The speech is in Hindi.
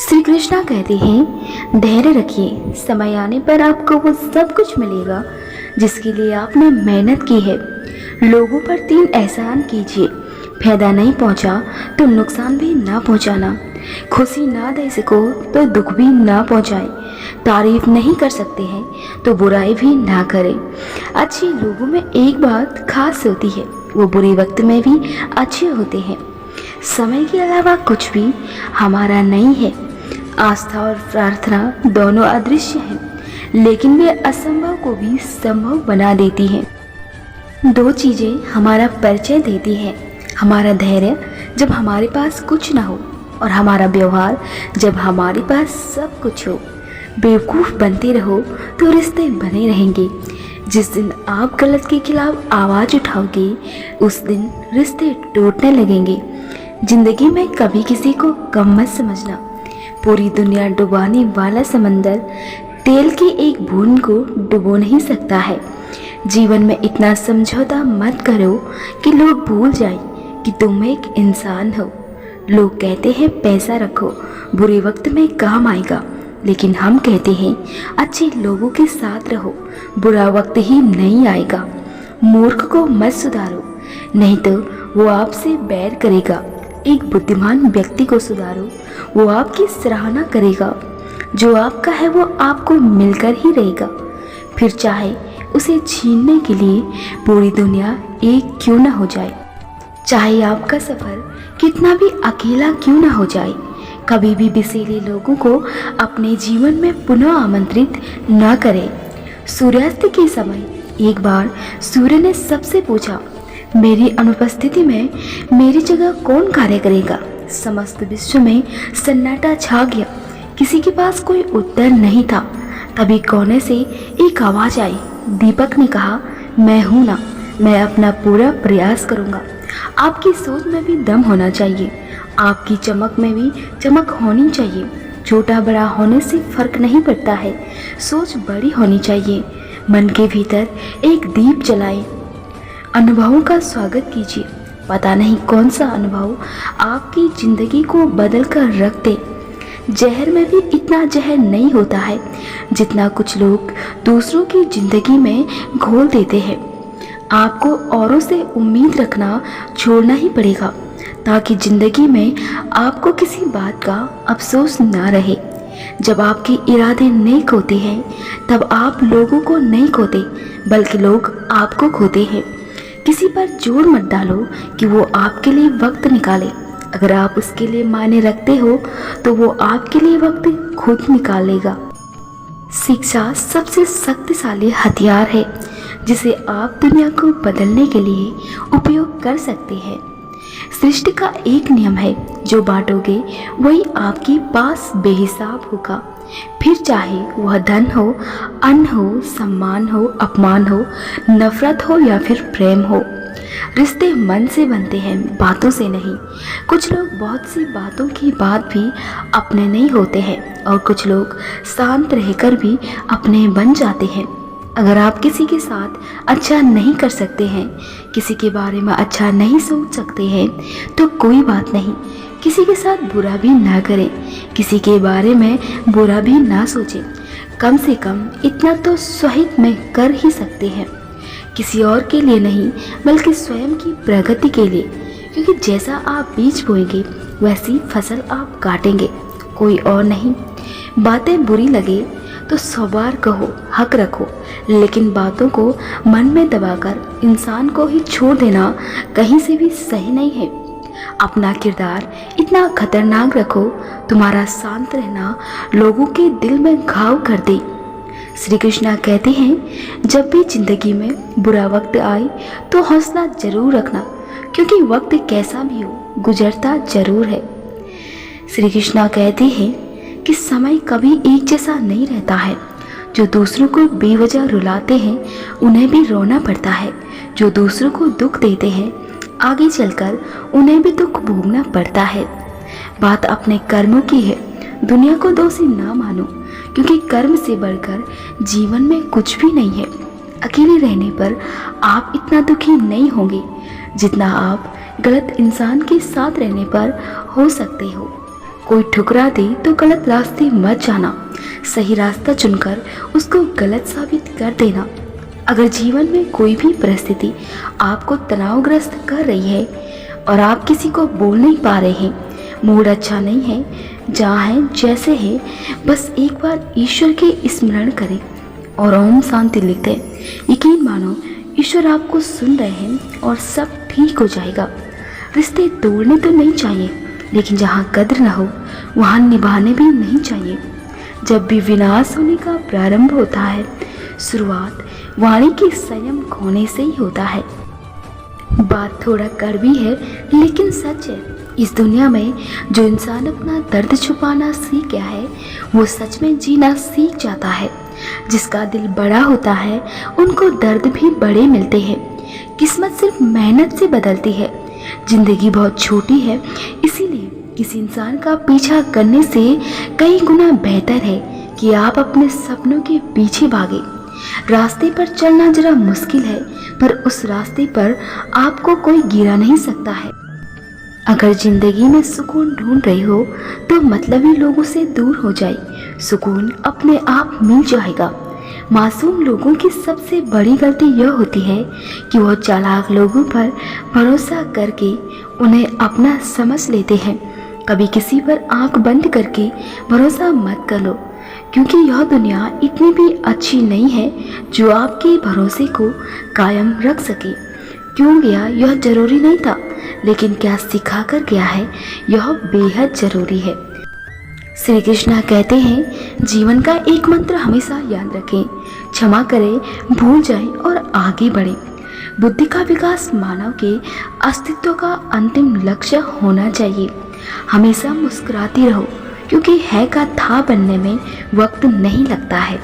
श्री कृष्णा कहते हैं, धैर्य रखिए, समय आने पर आपको वो सब कुछ मिलेगा जिसके लिए आपने मेहनत की है। लोगों पर 3 एहसान कीजिए, फायदा नहीं पहुंचा तो नुकसान भी ना पहुंचाना, खुशी ना दे सको तो दुख भी ना पहुंचाए, तारीफ नहीं कर सकते हैं तो बुराई भी ना करें। अच्छे लोगों में एक बात खास होती है, वो बुरे वक्त में भी अच्छे होते हैं। समय के अलावा कुछ भी हमारा नहीं है। आस्था और प्रार्थना दोनों अदृश्य हैं, लेकिन वे असंभव को भी संभव बना देती हैं। 2 चीज़ें हमारा परिचय देती हैं, हमारा धैर्य जब हमारे पास कुछ ना हो और हमारा व्यवहार जब हमारे पास सब कुछ हो। बेवकूफ़ बनते रहो तो रिश्ते बने रहेंगे। जिस दिन आप गलत के खिलाफ आवाज़ उठाओगे उस दिन रिश्ते टूटने लगेंगे। जिंदगी में कभी किसी को कम मत समझना। पूरी दुनिया डुबाने वाला समंदर तेल की एक बूंद को डुबो नहीं सकता है। जीवन में इतना समझौता मत करो कि लोग भूल जाएं कि तुम एक इंसान हो। लोग कहते हैं पैसा रखो, बुरे वक्त में काम आएगा, लेकिन हम कहते हैं अच्छे लोगों के साथ रहो, बुरा वक्त ही नहीं आएगा। मूर्ख को मत सुधारो, नहीं तो वो आपसे बैर करेगा। एक बुद्धिमान व्यक्ति को सुधारो, वो आपकी सराहना करेगा। जो आपका है वो आपको मिलकर ही रहेगा, फिर चाहे उसे छीनने के लिए पूरी दुनिया एक क्यों न हो जाए। चाहे आपका सफ़र कितना भी अकेला क्यों न हो जाए, कभी भी बिसेले लोगों को अपने जीवन में पुनः आमंत्रित न करें। सूर्यास्त के समय एक बार सूर्य ने सबसे पूछा, मेरी अनुपस्थिति में मेरी जगह कौन कार्य करेगा। समस्त विश्व में सन्नाटा छा गया, किसी के पास कोई उत्तर नहीं था। तभी कोने से एक आवाज़ आई। दीपक ने कहा, मैं हूँ ना, मैं अपना पूरा प्रयास करूँगा। आपकी सोच में भी दम होना चाहिए, आपकी चमक में भी चमक होनी चाहिए। छोटा बड़ा होने से फर्क नहीं पड़ता है, सोच बड़ी होनी चाहिए। मन के भीतर एक दीप जलाएं। अनुभवों का स्वागत कीजिए, पता नहीं कौन सा अनुभव आपकी ज़िंदगी को बदल कर रख दे। जहर में भी इतना जहर नहीं होता है जितना कुछ लोग दूसरों की ज़िंदगी में घोल देते हैं। आपको औरों से उम्मीद रखना छोड़ना ही पड़ेगा ताकि ज़िंदगी में आपको किसी बात का अफसोस ना रहे। जब आपके इरादे नेक होते हैं तब आप लोगों को नहीं खोते, बल्कि लोग आपको खोते हैं। किसी पर जोर मत डालो कि वो आपके लिए वक्त निकाले। अगर आप उसके लिए मायने रखते हो तो वो आपके लिए वक्त खुद निकालेगा। शिक्षा सबसे शक्तिशाली हथियार है जिसे आप दुनिया को बदलने के लिए उपयोग कर सकते हैं। सृष्टि का एक नियम है, जो बांटोगे वही आपके पास बेहिसाब होगा। फिर चाहे वह धन हो, अन्न हो, सम्मान हो, अपमान हो, नफरत हो या फिर प्रेम हो। रिश्ते मन से बनते हैं, बातों से नहीं। कुछ लोग बहुत सी बातों के बाद भी अपने नहीं होते हैं और कुछ लोग शांत रहकर भी अपने बन जाते हैं। अगर आप किसी के साथ अच्छा नहीं कर सकते हैं, किसी के बारे में अच्छा नहीं सोच सकते हैं, तो कोई बात नहीं। किसी के साथ बुरा भी ना करें, किसी के बारे में बुरा भी ना सोचें। कम से कम इतना तो स्वहित में कर ही सकते हैं, किसी और के लिए नहीं बल्कि स्वयं की प्रगति के लिए। क्योंकि जैसा आप बीज बोएंगे वैसी फसल आप काटेंगे, कोई और नहीं। बातें बुरी लगे तो 100 बार कहो, हक रखो, लेकिन बातों को मन में दबाकर इंसान को ही छोड़ देना कहीं से भी सही नहीं है। अपना किरदार इतना खतरनाक रखो, तुम्हारा शांत रहना लोगों के दिल में घाव कर दे। श्री कृष्णा कहते हैं, जब भी जिंदगी में बुरा वक्त आए तो हौसला जरूर रखना, क्योंकि वक्त कैसा भी हो गुजरता जरूर है। श्री कृष्णा कहते हैं कि समय कभी एक जैसा नहीं रहता है। जो दूसरों को बेवजह रुलाते हैं उन्हें भी रोना पड़ता है। जो दूसरों को दुख देते हैं आगे चलकर उन्हें भी दुख भोगना पड़ता है। बात अपने कर्मों की है, दुनिया को दोषी ना मानो, क्योंकि कर्म से बढ़कर जीवन में कुछ भी नहीं है। अकेले रहने पर आप इतना दुखी नहीं होंगे जितना आप गलत इंसान के साथ रहने पर हो सकते हो। कोई ठुकरा दे तो गलत रास्ते मत जाना, सही रास्ता चुनकर उसको गलत साबित कर देना। अगर जीवन में कोई भी परिस्थिति आपको तनावग्रस्त कर रही है और आप किसी को बोल नहीं पा रहे हैं, मूड अच्छा नहीं है, जहाँ है जैसे है, बस एक बार ईश्वर के स्मरण करें और ओम शांति लिख दें। यकीन मानो ईश्वर आपको सुन रहे हैं और सब ठीक हो जाएगा। रिश्ते तोड़ने तो नहीं चाहिए, लेकिन जहाँ कद्र न हो वहाँ निभाने भी नहीं चाहिए। जब भी विनाश होने का प्रारंभ होता है, शुरुआत वाणी के संयम खोने से ही होता है। बात थोड़ा कड़वी है लेकिन सच है। इस दुनिया में जो इंसान अपना दर्द छुपाना सीख गया है, वो सच में जीना सीख जाता है। जिसका दिल बड़ा होता है उनको दर्द भी बड़े मिलते हैं। किस्मत सिर्फ मेहनत से बदलती है। जिंदगी बहुत छोटी है, इसीलिए किसी इंसान का पीछा करने से कई गुना बेहतर है कि आप अपने सपनों के पीछे भागे। रास्ते पर चलना जरा मुश्किल है, पर उस रास्ते पर आपको कोई गिरा नहीं सकता है। अगर जिंदगी में सुकून ढूंढ रही हो तो मतलबी लोगों से दूर हो जाए, सुकून अपने आप मिल जाएगा। मासूम लोगों की सबसे बड़ी गलती यह होती है कि वह चालाक लोगों पर भरोसा करके उन्हें अपना समझ लेते हैं। कभी किसी पर आंख बंद करके भरोसा मत करो, क्योंकि यह दुनिया इतनी भी अच्छी नहीं है जो आपके भरोसे को कायम रख सके। क्यों गया यह जरूरी नहीं था, लेकिन क्या सिखा कर गया है यह बेहद जरूरी है। श्री कृष्णा कहते हैं, जीवन का एक मंत्र हमेशा याद रखें, क्षमा करें, भूल जाएं और आगे बढ़ें। बुद्धि का विकास मानव के अस्तित्व का अंतिम लक्ष्य होना चाहिए। हमेशा मुस्कुराती रहो, क्योंकि है का था बनने में वक्त नहीं लगता है।